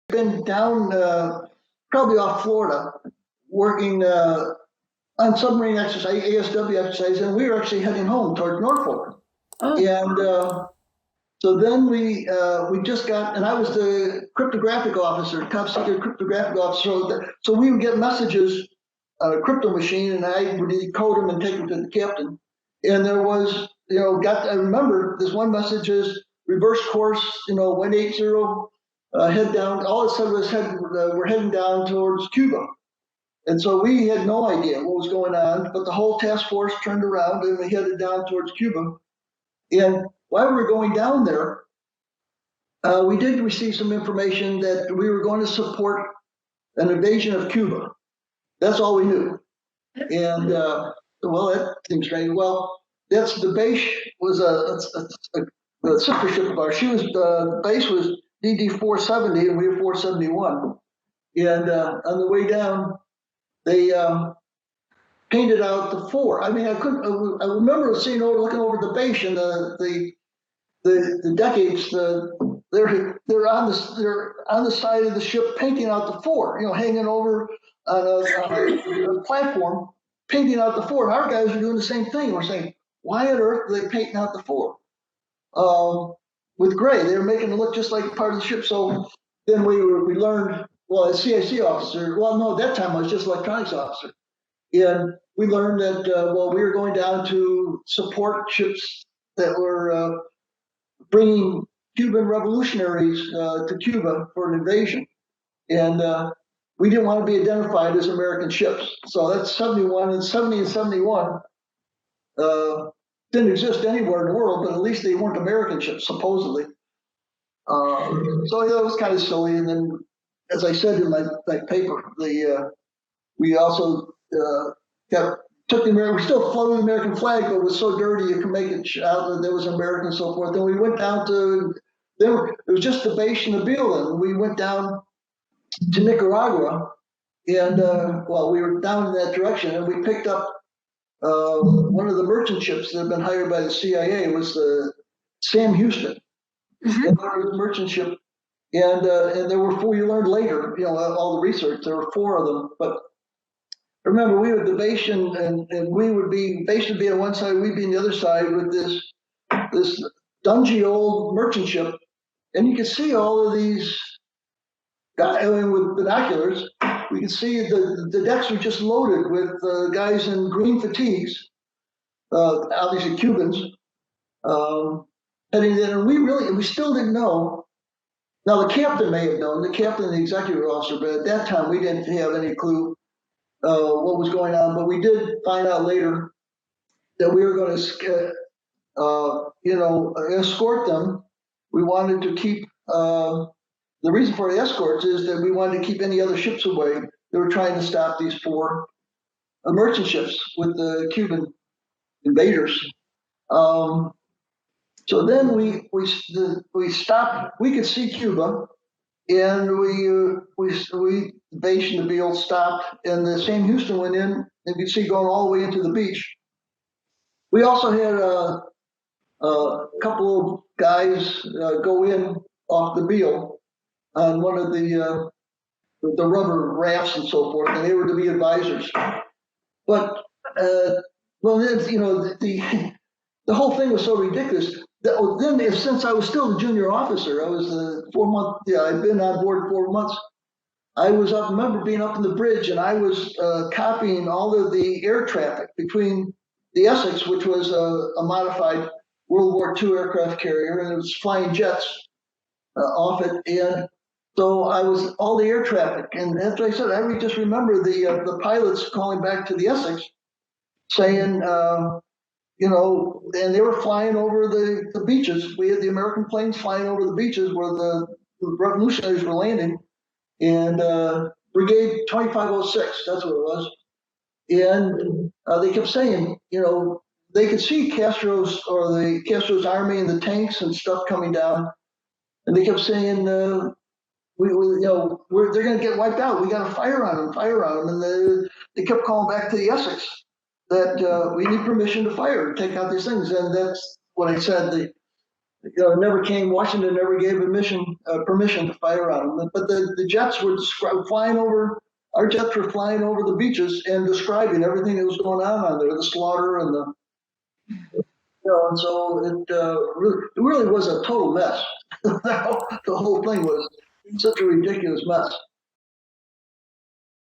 been down probably off Florida, working on submarine exercise, ASW exercise, and we were actually heading home toward Norfolk. Oh, And so then we just got, and I was the cryptographic officer, top secret cryptographic officer. So we would get messages on a crypto machine, and I would decode them and take them to the captain. And there was, I remember this one message is reverse course, 180, head down. All it said was we're heading down towards Cuba. And so we had no idea what was going on, but the whole task force turned around and we headed down towards Cuba. And while we were going down there, we did receive some information that we were going to support an invasion of Cuba. That's all we knew. And well, that seems strange. Well, that's the base was a sister ship of ours. She was the base was DD 470 and we were 471. And on the way down, they painted out the 4. I mean, I remember seeing looking over the base and the decades. They're on the side of the ship painting out the 4. Hanging over on a platform, painting out the 4. Our guys are doing the same thing. We're saying, why on earth are they painting out the 4? With gray, they were making it look just like part of the ship. So then we learned. Well, as CIC officer, well, no, at that time I was just electronics officer. And we learned that, we were going down to support ships that were bringing Cuban revolutionaries to Cuba for an invasion. And we didn't want to be identified as American ships. So that's 71 and 70 and 71 didn't exist anywhere in the world, but at least they weren't American ships, supposedly. So that was kind of silly. And then, as I said in my paper, we also took the American, we still floated the American flag, but it was so dirty you could make it out that there was American and so forth. Then we went down to, it was just the base and the Naval, and we went down to Nicaragua, and we were down in that direction, and we picked up one of the merchant ships that had been hired by the CIA. It was the Sam Houston, and there was a merchant ship. And there were 4, you learned later, all the research, there were 4 of them. But remember, we would the base and we would be, base would be on one side, we'd be on the other side with this dungy old merchant ship. And you could see all of these guys, with binoculars, we could see the decks were just loaded with guys in green fatigues, obviously Cubans, heading in. And we still didn't know. Now, the captain may have known, the captain and the executive officer, but at that time we didn't have any clue what was going on. But we did find out later that we were going to, escort them. We wanted to keep, the reason for the escorts is that we wanted to keep any other ships away. They were trying to stop these 4 merchant ships with the Cuban invaders. So then we stopped. We could see Cuba, and we base in the Beale stopped, and the Sam Houston went in, and you could see going all the way into the beach. We also had a couple of guys go in off the Beale on one of the rubber rafts and so forth, and they were to be advisors. But the whole thing was so ridiculous. Then, since I was still a junior officer, I was 4 months. Yeah, I'd been on board 4 months. I remember being up in the bridge, and I was copying all of the air traffic between the Essex, which was a modified World War II aircraft carrier, and it was flying jets off it. And so I was all the air traffic, and as I said, I just remember the pilots calling back to the Essex, saying. And they were flying over the beaches. We had the American planes flying over the beaches where the revolutionaries were landing. And Brigade 2506, that's what it was. And they kept saying, they could see Castro's army and the tanks and stuff coming down. And they kept saying, they're going to get wiped out. We got to fire on them. And they kept calling back to the Essex that we need permission to fire, take out these things. And that's what I said. never came. Washington never gave a mission permission to fire on them. But the jets were flying over. Our jets were flying over the beaches and describing everything that was going on there, the slaughter and the and so it really was a total mess. The whole thing was such a ridiculous mess.